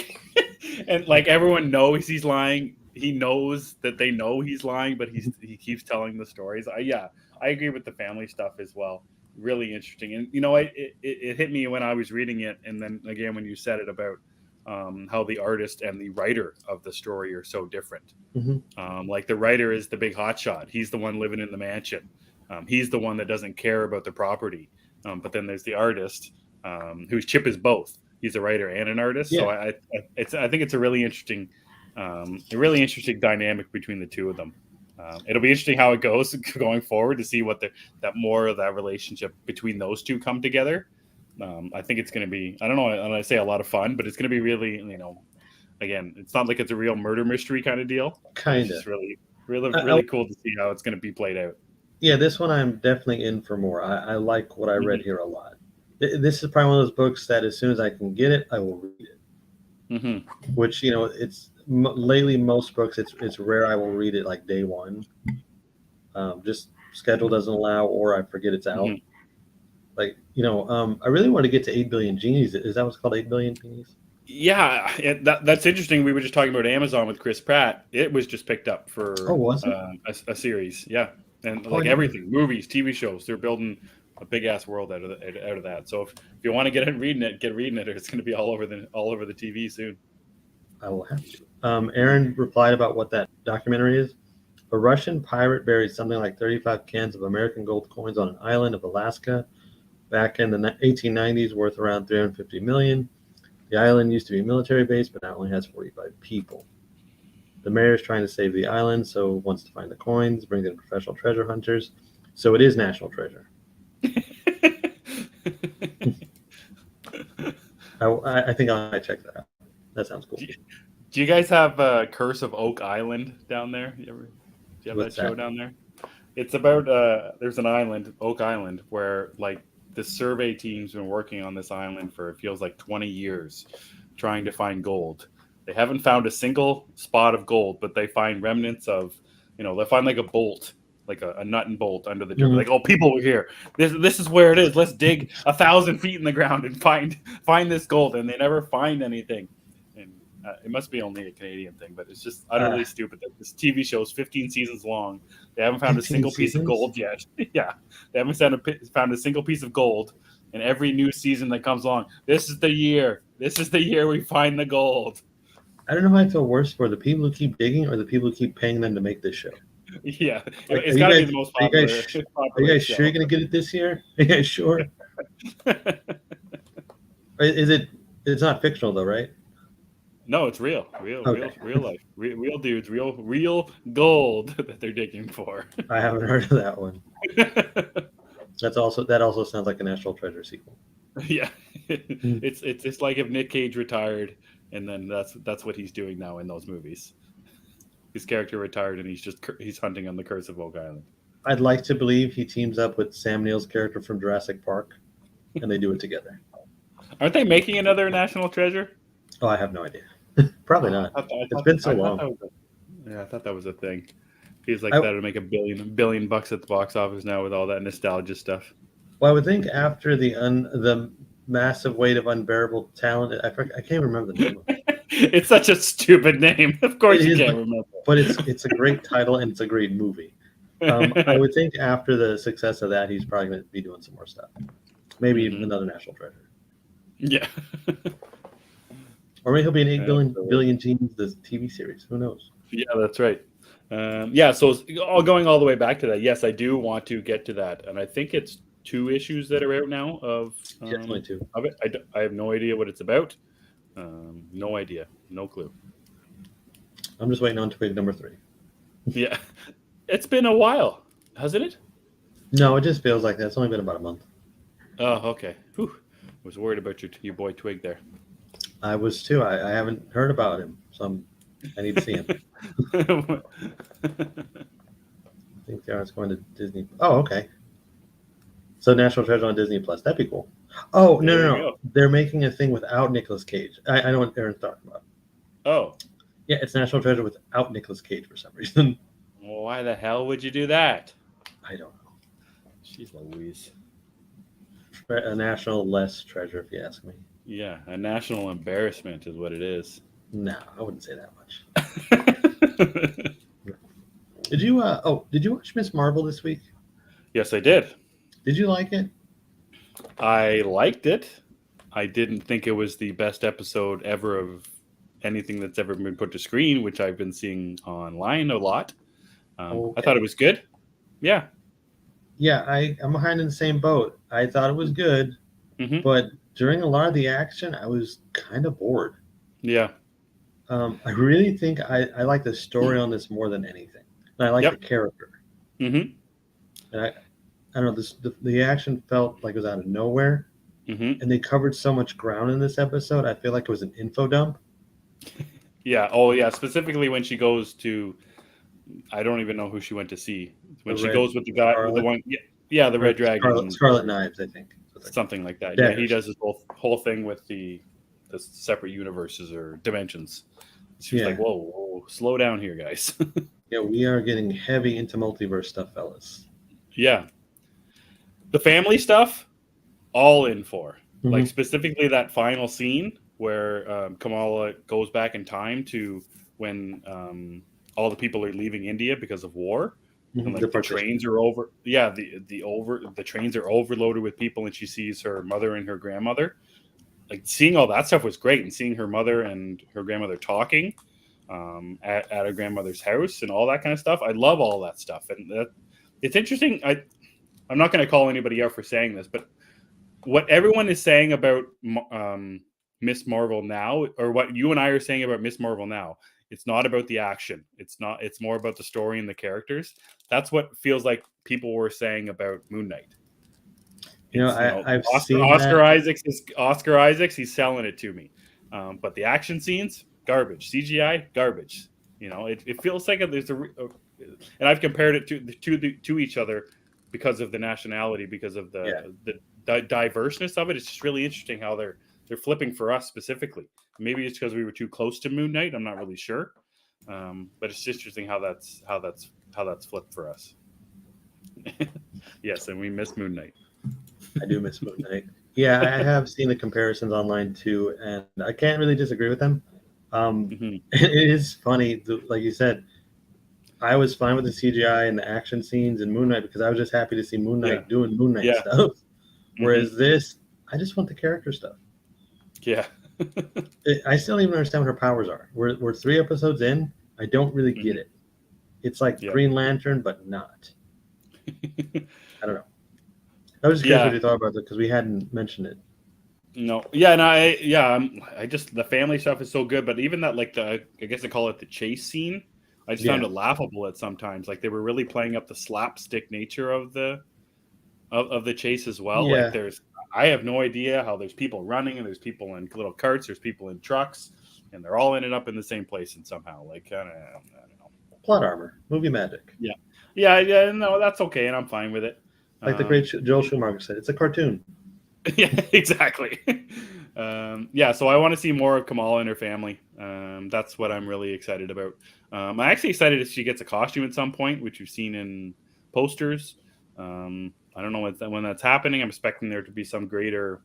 [SPEAKER 1] and like everyone knows he's lying. He knows that they know he's lying, but he keeps telling the stories. I agree with the family stuff as well. Really interesting, and it hit me when I was reading it, and then again when you said it about how the artist and the writer of the story are so different.
[SPEAKER 2] Mm-hmm.
[SPEAKER 1] Like the writer is the big hotshot. He's the one living in the mansion. He's the one that doesn't care about the property. But then there's the artist, whose Chip is both. He's a writer and an artist. So
[SPEAKER 2] Yeah,
[SPEAKER 1] I think it's a really interesting dynamic between the two of them. It'll be interesting how it goes going forward to see that more of that relationship between those two come together. I think it's going to be, I don't know, I say a lot of fun, but it's going to be really, again, it's not like it's a real murder mystery kind of deal, but it's
[SPEAKER 2] kind of.
[SPEAKER 1] just really cool to see how it's going to be played out.
[SPEAKER 2] Yeah, this one I'm definitely in for more. I like what I read
[SPEAKER 1] Hmm.
[SPEAKER 2] here a lot. This is probably one of those books that as soon as I can get it, I will read it.
[SPEAKER 1] Hmm.
[SPEAKER 2] Which it's lately most books it's rare I will read it like day one. Just schedule doesn't allow, or I forget it's out.
[SPEAKER 1] Hmm.
[SPEAKER 2] Like I really want to get to 8 billion genies. Is that what's called 8 billion genies?
[SPEAKER 1] Yeah, that's interesting. We were just talking about Amazon with Chris Pratt. It was just picked up
[SPEAKER 2] Oh,
[SPEAKER 1] for
[SPEAKER 2] was it?
[SPEAKER 1] a series. Yeah, and
[SPEAKER 2] Oh, I
[SPEAKER 1] like
[SPEAKER 2] didn't know.
[SPEAKER 1] everything, movies, TV shows, they're building a big ass world out of that. So if you want to get in reading it, get reading it, or it's going to be all over the TV soon.
[SPEAKER 2] I will have to. Aaron replied about what that documentary is. A Russian pirate buried something like 35 cans of American gold coins on an island of Alaska back in the 1890s, worth around 350 million. The island used to be a military base, but now only has 45 people. The mayor is trying to save the island, so wants to find the coins, brings in professional treasure hunters. So it is national treasure. I think I might check that out. That sounds cool.
[SPEAKER 1] Do you guys have Curse of Oak Island down there? Do you have that
[SPEAKER 2] What's
[SPEAKER 1] show
[SPEAKER 2] that?
[SPEAKER 1] down there? It's about there's an island, Oak Island, where like the survey team's been working on this island for it feels like 20 years, trying to find gold. They haven't found a single spot of gold, but they find remnants of, they find like a bolt, like a nut and bolt under the dirt.
[SPEAKER 2] Mhm.
[SPEAKER 1] Like, oh, people were here. This is where it is. Let's dig 1,000 feet in the ground and find this gold. And they never find anything. And it must be only a Canadian thing, but it's just
[SPEAKER 2] Uh,
[SPEAKER 1] utterly stupid that this TV show is 15 seasons long. They haven't found a
[SPEAKER 2] 15
[SPEAKER 1] single piece of
[SPEAKER 2] seasons?
[SPEAKER 1] gold yet. Yeah, they haven't found a single piece of gold. And every new season that comes along, this is the year. This is the year we find the gold.
[SPEAKER 2] I don't know how I feel worse for the people who keep digging or the people who keep paying them to make this show.
[SPEAKER 1] Yeah,
[SPEAKER 2] Like,
[SPEAKER 1] it's got to be the most
[SPEAKER 2] are you guys,
[SPEAKER 1] popular
[SPEAKER 2] are you
[SPEAKER 1] popular
[SPEAKER 2] guys sure
[SPEAKER 1] show.
[SPEAKER 2] you're gonna get it this year? Are you guys sure? Or is it? It's not fictional though, right?
[SPEAKER 1] No, it's real,
[SPEAKER 2] Okay,
[SPEAKER 1] real life, real dudes, real gold that they're digging for.
[SPEAKER 2] I haven't heard of that one. That also sounds like a National Treasure sequel.
[SPEAKER 1] Yeah,
[SPEAKER 2] Hmm.
[SPEAKER 1] it's like if Nick Cage retired, and then that's what he's doing now in those movies. His character retired, and he's hunting on the Curse of Oak Island.
[SPEAKER 2] I'd like to believe he teams up with Sam Neill's character from Jurassic Park. and they do it together.
[SPEAKER 1] Aren't they making another National Treasure?
[SPEAKER 2] Oh, I have no idea. Probably not. It's been so long.
[SPEAKER 1] I thought that was a thing. Feels like that'll make $1 billion bucks at the box office now with all that nostalgia stuff.
[SPEAKER 2] Well, I would think after the massive weight of unbearable talent, I can't remember the name of it.
[SPEAKER 1] It's such a stupid name. Of course you can't remember.
[SPEAKER 2] But it's a great title and it's a great movie. I would think after the success of that, he's probably going to be doing some more stuff. Maybe even another National Treasure.
[SPEAKER 1] Yeah.
[SPEAKER 2] Or maybe he'll be in 8 billion Teens, the TV series. Who knows?
[SPEAKER 1] Yeah, that's right. So going all the way back to that, yes, I do want to get to that. And I think it's 2 issues that are out now of
[SPEAKER 2] Definitely 2.
[SPEAKER 1] Of it. I have no idea what it's about. No idea. No clue.
[SPEAKER 2] I'm just waiting on Twig number 3.
[SPEAKER 1] Yeah. It's been a while, hasn't it?
[SPEAKER 2] No, it just feels like that. It's only been about a month.
[SPEAKER 1] Oh, okay. Whew. I was worried about your boy Twig there.
[SPEAKER 2] I was too. I haven't heard about him, so I need to see him. I think it's going to Disney. Oh, okay. So National Treasure on Disney Plus. That'd be cool. Oh, no. They're making a thing without Nicolas Cage. I know what Aaron's talking about.
[SPEAKER 1] Oh.
[SPEAKER 2] Yeah, it's National Treasure without Nicolas Cage for some reason.
[SPEAKER 1] Well, why the hell would you do that?
[SPEAKER 2] I don't know.
[SPEAKER 1] Jeez Louise.
[SPEAKER 2] A national less treasure, if you ask me.
[SPEAKER 1] Yeah, a national embarrassment is what it is.
[SPEAKER 2] No, I wouldn't say that much. Did you watch Miss Marvel this week?
[SPEAKER 1] Yes, I did.
[SPEAKER 2] Did you like it?
[SPEAKER 1] I liked it. I didn't think it was the best episode ever of anything that's ever been put to screen, which I've been seeing online a lot. Okay. I thought it was good. Yeah.
[SPEAKER 2] Yeah, I'm behind in the same boat. I thought it was good, but during a lot of the action, I was kind of bored.
[SPEAKER 1] Yeah.
[SPEAKER 2] I really think I like the story on this more than anything. And I like the character. Mm-hmm. And I don't know, the action felt like it was out of nowhere. Mm-hmm. And they covered so much ground in this episode. I feel like it was an info dump.
[SPEAKER 1] Yeah. Oh, yeah. Specifically when she goes to, I don't even know who she went to see. When she goes with the guy, the one, the Red Dragon,
[SPEAKER 2] Scarlet Knives, I think,
[SPEAKER 1] something like that. Yeah, he does his whole thing with the separate universes or dimensions. She's like, whoa, slow down here, guys.
[SPEAKER 2] Yeah, we are getting heavy into multiverse stuff, fellas.
[SPEAKER 1] Yeah, the family stuff, all in for. Mm-hmm. Like specifically that final scene where Kamala goes back in time to when all the people are leaving India because of war. And like the trains are over. Yeah, the trains are overloaded with people, and she sees her mother and her grandmother. Like seeing all that stuff was great, and seeing her mother and her grandmother talking at her grandmother's house and all that kind of stuff. I love all that stuff, and it's interesting. I'm not going to call anybody out for saying this, but what everyone is saying about Miss Marvel now, or what you and I are saying about Miss Marvel now. It's not about the action. It's more about the story and the characters. That's what feels like people were saying about Moon Knight.
[SPEAKER 2] I've seen
[SPEAKER 1] Oscar Isaacs. He's selling it to me. But the action scenes, garbage. CGI, garbage. It feels like there's and I've compared it to each other because of the nationality, because of the diverseness of it. It's just really interesting how they're flipping for us specifically. Maybe it's because we were too close to Moon Knight. I'm not really sure, but it's interesting how that's flipped for us. Yes, and we miss Moon Knight.
[SPEAKER 2] I do miss Moon Knight. Yeah, I have seen the comparisons online too, and I can't really disagree with them. It is funny, like you said. I was fine with the CGI and the action scenes in Moon Knight because I was just happy to see Moon Knight doing Moon Knight stuff. Whereas this, I just want the character stuff.
[SPEAKER 1] Yeah.
[SPEAKER 2] I still don't even understand what her powers are. We're 3 episodes in. I don't really get it. It's like Green Lantern, but not. I don't know. I was just curious what you thought about it because we hadn't mentioned it.
[SPEAKER 1] No. Yeah, and I just the family stuff is so good, but even that I guess they call it the chase scene. I just found it laughable at sometimes. Like they were really playing up the slapstick nature of the chase as well. Yeah. Like I have no idea how there's people running and there's people in little carts, there's people in trucks, and they're all ended up in the same place and somehow. Like I don't know.
[SPEAKER 2] Plot armor, movie magic.
[SPEAKER 1] Yeah. No, that's okay, and I'm fine with it.
[SPEAKER 2] Like the great Joel Schumacher said, it's a cartoon.
[SPEAKER 1] Yeah, exactly. Yeah, so I want to see more of Kamala and her family. That's what I'm really excited about. I'm actually excited if she gets a costume at some point, which you've seen in posters. I don't know when that's happening. I'm expecting there to be some greater.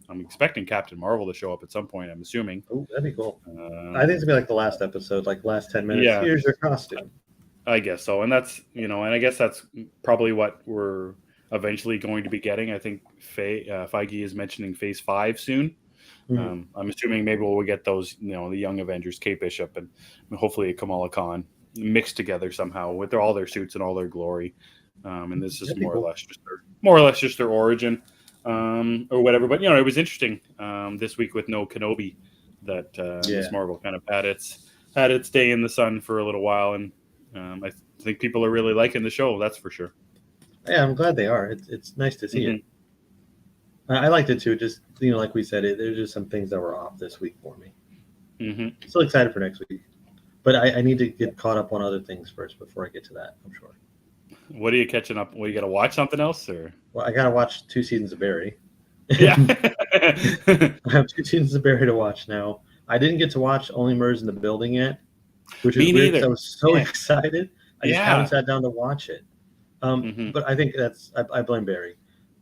[SPEAKER 1] I'm expecting Captain Marvel to show up at some point. I'm assuming.
[SPEAKER 2] Oh, that'd be cool. I think it's gonna be like the last episode, like last 10 minutes.
[SPEAKER 1] Yeah,
[SPEAKER 2] Here's your costume.
[SPEAKER 1] I guess so, and that's and I guess that's probably what we're eventually going to be getting. I think Feige is mentioning Phase 5 soon.
[SPEAKER 2] Mhm.
[SPEAKER 1] I'm assuming maybe we'll get those, the Young Avengers, Kate Bishop, and hopefully Kamala Khan mixed together somehow with all their suits and all their glory. And this is
[SPEAKER 2] That'd be
[SPEAKER 1] more
[SPEAKER 2] cool.
[SPEAKER 1] or less just their origin, or whatever. But it was interesting this week with no Kenobi that Miss Marvel kind of had its day in the sun for a little while, and I think people are really liking the show. That's for sure.
[SPEAKER 2] Yeah, I'm glad they are. It's nice to see it. I liked it too. Just like we said, there's just some things that were off this week for me. Still excited for next week, but I need to get caught up on other things first before I get to that. I'm sure.
[SPEAKER 1] What are you catching up? What, you got to watch something else, or?
[SPEAKER 2] Well, I gotta watch 2 seasons of Barry.
[SPEAKER 1] Yeah.
[SPEAKER 2] I have 2 seasons of Barry to watch now. I didn't get to watch Only Murders in the Building yet, which is weird because I was so excited. I just haven't sat down to watch it. But I think I blame Barry.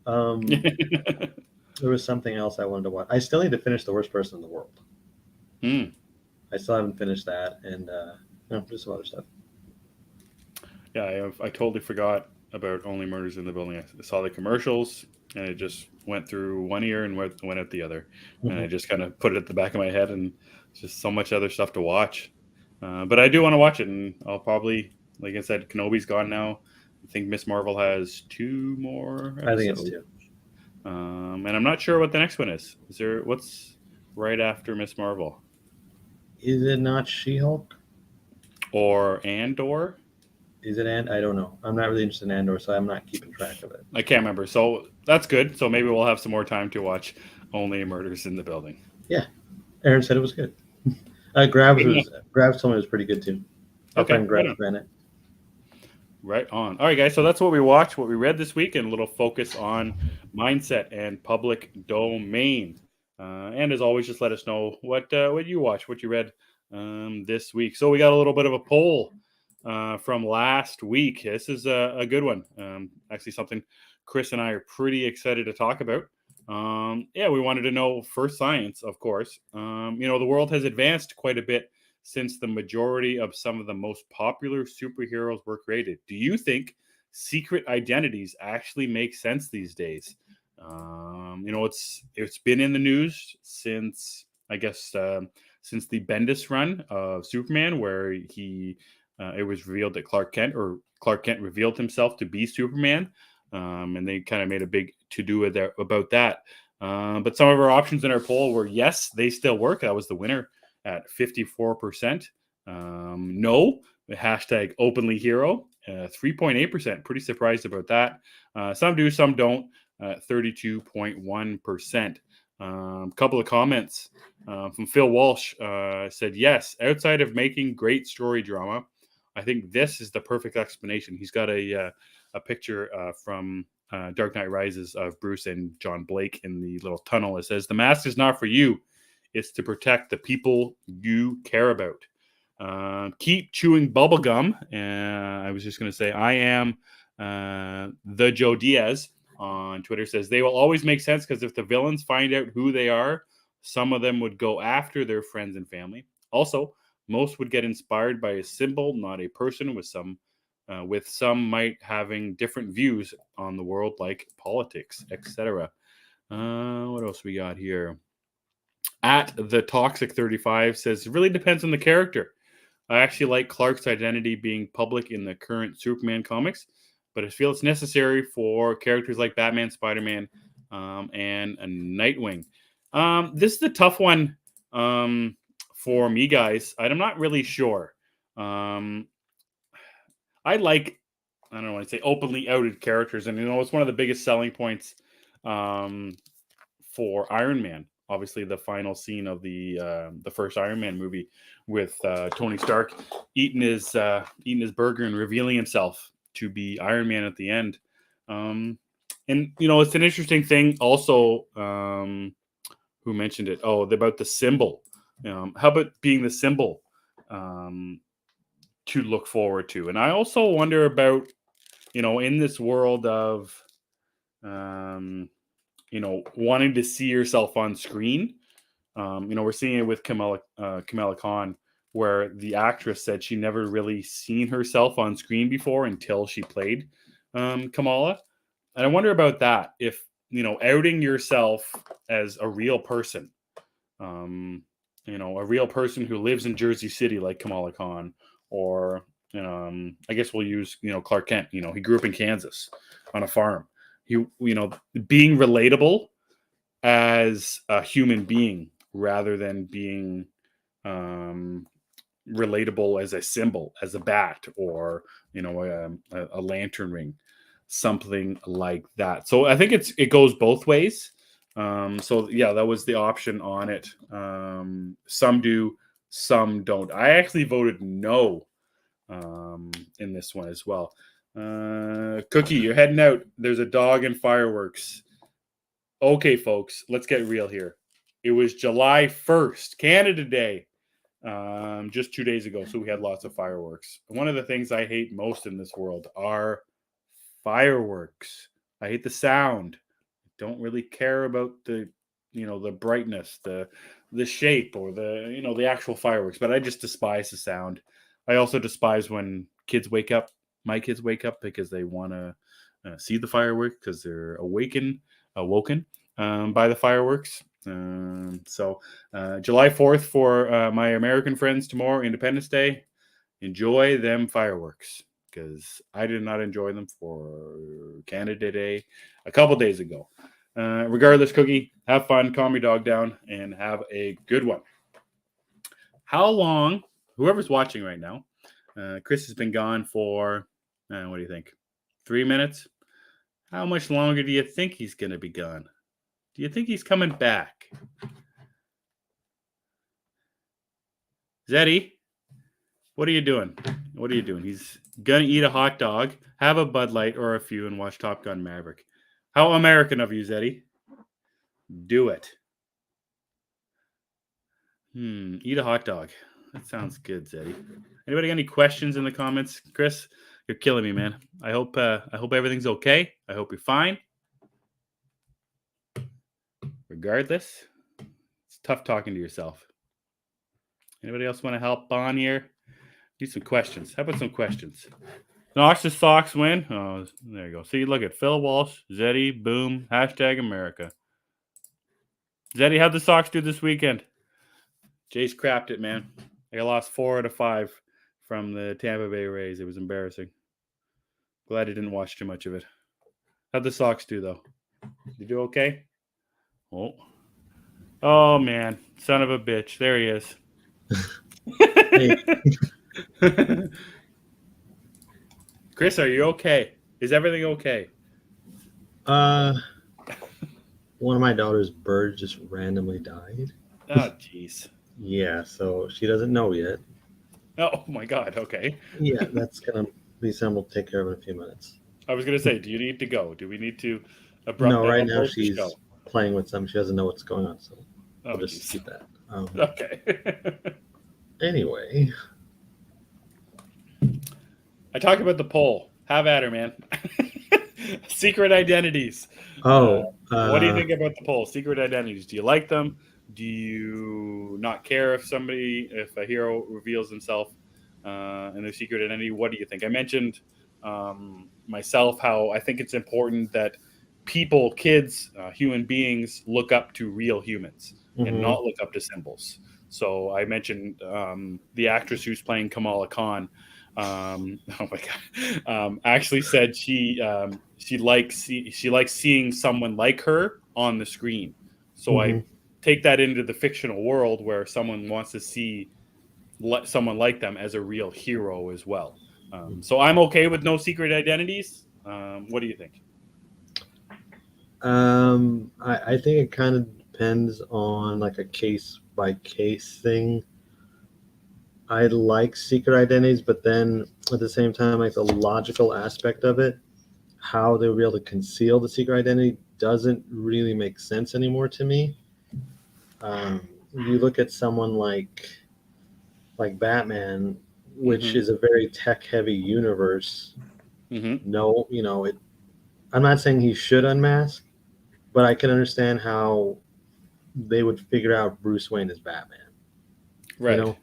[SPEAKER 2] There was something else I wanted to watch. I still need to finish The Worst Person in the World. I still haven't finished that, and just some other stuff.
[SPEAKER 1] Yeah, I totally forgot about Only Murders in the Building. I saw the commercials, and it just went through one ear and went out the other. And I just kind of put it at the back of my head, and just so much other stuff to watch. But I do want to watch it, and I'll probably, like I said, Kenobi's gone now. I think Miss Marvel has 2 more episodes.
[SPEAKER 2] I think it's 2.
[SPEAKER 1] And I'm not sure what the next one is. What's right after Miss Marvel?
[SPEAKER 2] Is it not She-Hulk?
[SPEAKER 1] Or Andor?
[SPEAKER 2] Is it I don't know. I'm not really interested in Andor, so I'm not keeping track of it.
[SPEAKER 1] I can't remember. So that's good. So maybe we'll have some more time to watch Only Murders in the Building.
[SPEAKER 2] Yeah. Aaron said it was good. Grabs told me it was pretty good too.
[SPEAKER 1] Okay.
[SPEAKER 2] Grabs Bennett.
[SPEAKER 1] Right on. All right, guys. So that's what we watched, what we read this week, and a little focus on mindset and public domain. And as always, just let us know what you watched, what you read this week. So we got a little bit of a poll from last week. This is a good one. Actually, something Chris and I are pretty excited to talk about. We wanted to know first science, of course. The world has advanced quite a bit since the majority of some of the most popular superheroes were created. Do you think secret identities actually make sense these days? It's been in the news since, I guess, since the Bendis run of Superman, where it was revealed that Clark Kent revealed himself to be Superman, and they kind of made a big to-do about that. But some of our options in our poll were yes, they still work. That was the winner at 54%. No, hashtag openly hero, 3.8%. Pretty surprised about that. Some do, some don't. 32.1%. Couple of comments from Phil Walsh said, yes, outside of making great story drama, I think this is the perfect explanation. He's got a picture from Dark Knight Rises of Bruce and John Blake in the little tunnel. It says, the mask is not for you. It's to protect the people you care about. Keep chewing bubblegum. I was just going to say, I am the Joe Diaz on Twitter says, they will always make sense because if the villains find out who they are, some of them would go after their friends and family. Also, most would get inspired by a symbol, not a person, with some might having different views on the world, like politics, etc. What else we got here? At the Toxic 35 says, it really depends on the character. I actually like Clark's identity being public in the current Superman comics, but I feel it's necessary for characters like Batman, Spider-Man, and Nightwing. This is a tough one for me, guys. I'm not really sure. I don't want to say openly outed characters, and it's one of the biggest selling points for Iron Man. Obviously, the final scene of the first Iron Man movie with Tony Stark eating his burger and revealing himself to be Iron Man at the end. And it's an interesting thing. Also, who mentioned it? Oh, about the symbol. How about being the symbol to look forward to? And I also wonder about in this world of wanting to see yourself on screen. We're seeing it with Kamala Khan, where the actress said she never really seen herself on screen before until she played Kamala. And I wonder about that. If, outing yourself as a real person, a real person who lives in Jersey City like Kamala Khan, or, I guess we'll use, Clark Kent, he grew up in Kansas on a farm. Being relatable as a human being rather than being relatable as a symbol, as a bat, or a lantern ring, something like that. So I think it goes both ways. So yeah, that was the option on it. Some do, some don't. I actually voted no in this one as well. Cookie, you're heading out. There's a dog and fireworks. Okay, folks, let's get real here. It was July 1st, Canada Day, just 2 days ago. So we had lots of fireworks. One of the things I hate most in this world are fireworks. I hate the sound. Don't really care about the brightness, the shape, or the actual fireworks, but I just despise the sound. I also despise when kids wake up. My kids wake up because they want to see the fireworks because they're awoken by the fireworks. So July 4th for my American friends tomorrow, Independence Day. Enjoy them fireworks, because I did not enjoy them for Canada Day a couple days ago. Regardless, Cookie, have fun, calm your dog down, and have a good one. How long, whoever's watching right now, Chris has been gone for, what do you think, 3 minutes? How much longer do you think he's going to be gone? Do you think he's coming back? Zeddy, what are you doing? What are you doing? He's going to eat a hot dog, have a Bud Light or a few, and watch Top Gun Maverick. How American of you, Zeddy. Do it. Eat a hot dog. That sounds good, Zeddy. Anybody got any questions in the comments? Chris, you're killing me, man. I hope everything's okay. I hope you're fine. Regardless, it's tough talking to yourself. Anybody else want to help on here? Do some questions. How about some questions? Knox the Sox win. Oh, there you go. See, look at Phil Walsh, Zeddy, boom, #America. Zeddy, how'd the Sox do this weekend? Jace crapped it, man. They lost 4 out of 5 from the Tampa Bay Rays. It was embarrassing. Glad I didn't watch too much of it. How'd the Sox do, though? You do okay? Oh, man. Son of a bitch. There he is. Chris, are you okay? Is everything okay?
[SPEAKER 2] One of my daughter's birds just randomly died.
[SPEAKER 1] Oh, jeez.
[SPEAKER 2] Yeah, so she doesn't know yet.
[SPEAKER 1] Oh, my God. Okay.
[SPEAKER 2] Yeah, that's going to be something we'll take care of in a few minutes.
[SPEAKER 1] I was going to say, do you need to go? Do we need to
[SPEAKER 2] No, right now she's playing with some. She doesn't know what's going on, so I'll just keep that.
[SPEAKER 1] Okay.
[SPEAKER 2] Anyway.
[SPEAKER 1] I talked about the poll. Have at her, man. Secret Identities.
[SPEAKER 2] What
[SPEAKER 1] do you think about the poll? Secret Identities. Do you like them? Do you not care if a hero reveals himself in their secret identity? What do you think? I mentioned myself how I think it's important that people, kids, human beings, look up to real humans and not look up to symbols. So I mentioned the actress who's playing Kamala Khan. Oh my God! Actually said she likes seeing someone like her on the screen. So I take that into the fictional world where someone wants to see someone like them as a real hero as well. So I'm okay with no secret identities. What do you think?
[SPEAKER 2] I think it kind of depends on like a case by case thing. I like secret identities, but then at the same time, like the logical aspect of it, how they would be able to conceal the secret identity doesn't really make sense anymore to me. You look at someone like Batman, which is a very tech-heavy universe. No, I'm not saying he should unmask, but I can understand how they would figure out Bruce Wayne as Batman.
[SPEAKER 1] Right.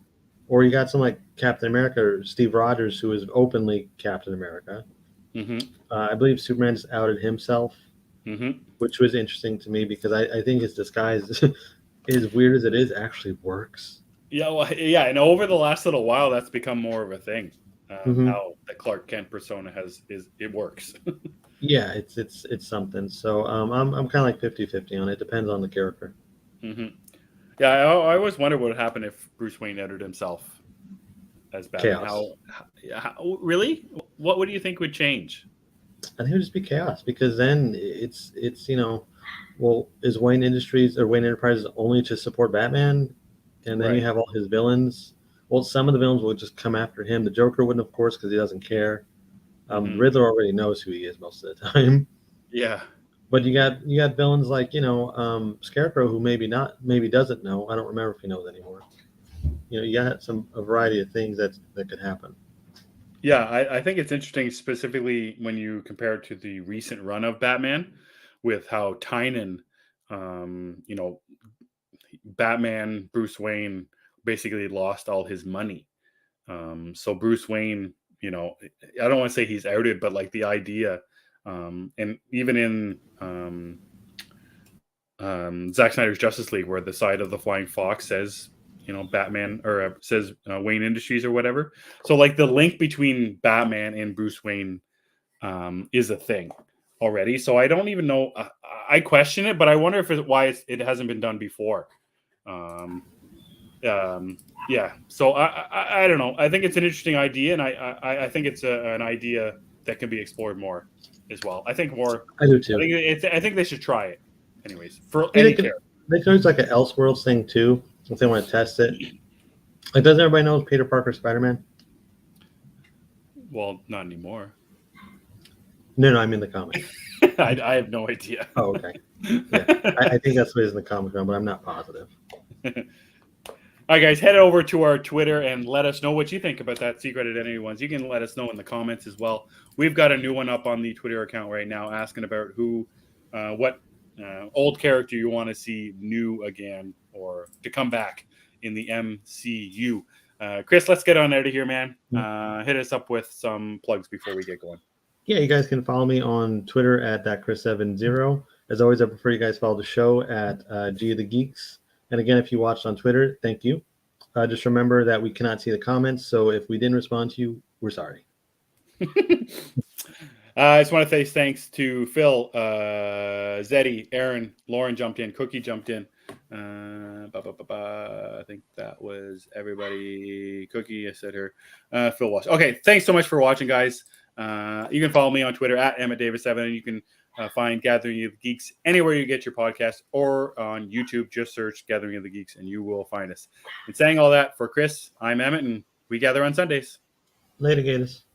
[SPEAKER 2] Or you got someone like Captain America or Steve Rogers, who is openly Captain America. I believe Superman just outed himself, which was interesting to me because I think his disguise, as weird as it is, actually works.
[SPEAKER 1] Yeah, well, yeah, and over the last little while, that's become more of a thing. How the Clark Kent persona it works.
[SPEAKER 2] Yeah, it's something. So I'm kind of like 50-50 on it. Depends on the character.
[SPEAKER 1] Yeah, I always wonder what would happen if Bruce Wayne entered himself as Batman.
[SPEAKER 2] Chaos.
[SPEAKER 1] How really? What do you think would change?
[SPEAKER 2] I think it would just be chaos because then it's well, is Wayne Industries or Wayne Enterprises only to support Batman, and then you have all his villains. Well, some of the villains will just come after him. The Joker wouldn't, of course, because he doesn't care. Riddler already knows who he is most of the time.
[SPEAKER 1] Yeah.
[SPEAKER 2] But you got villains like Scarecrow, who maybe doesn't know. I don't remember if he knows anymore. You got a variety of things that could happen.
[SPEAKER 1] Yeah, I think it's interesting, specifically when you compare it to the recent run of Batman, with how Tynan, Batman, Bruce Wayne basically lost all his money. So Bruce Wayne, I don't want to say he's outed, but like the idea, and even in Zack Snyder's Justice League, where the side of the Flying Fox says, Batman, or says Wayne Industries or whatever. So like the link between Batman and Bruce Wayne is a thing already. So I don't even know. I question it, but I wonder if why it hasn't been done before. Yeah. So I don't know. I think it's an interesting idea, and I think it's an idea that can be explored more as well. I think more.
[SPEAKER 2] I do too.
[SPEAKER 1] I think they should try it. Anyways, for any character.
[SPEAKER 2] They could use like an Elseworlds thing too if they want to test it. Like, doesn't everybody know Peter Parker Spider-Man?
[SPEAKER 1] Well, not anymore.
[SPEAKER 2] No, I mean the comic.
[SPEAKER 1] I have no idea.
[SPEAKER 2] Oh, okay. Yeah, I think that's what it is in the comic, but I'm not positive.
[SPEAKER 1] All right, guys, head over to our Twitter and let us know what you think about that Secret Identity ones. You can let us know in the comments as well. We've got a new one up on the Twitter account right now asking about what old character you want to see new again or to come back in the MCU. Chris, let's get on out of here, man. Hit us up with some plugs before we get going.
[SPEAKER 2] Yeah, you guys can follow me on Twitter at thatchris70. As always, I prefer you guys follow the show at G of the Geeks. And again, if you watched on Twitter, thank you. Just remember that we cannot see the comments, so if we didn't respond to you, we're sorry.
[SPEAKER 1] I just want to say thanks to Phil, Zeddy, Aaron, Lauren jumped in, Cookie jumped in. I think that was everybody. Cookie, I said her. Phil watched. Okay, thanks so much for watching, guys. You can follow me on Twitter at EmmettDavis7, and you can find Gathering of the Geeks anywhere you get your podcast, or on YouTube. Just search Gathering of the Geeks, and you will find us. And saying all that, for Chris, I'm Emmett, and we gather on Sundays.
[SPEAKER 2] Later, Gators.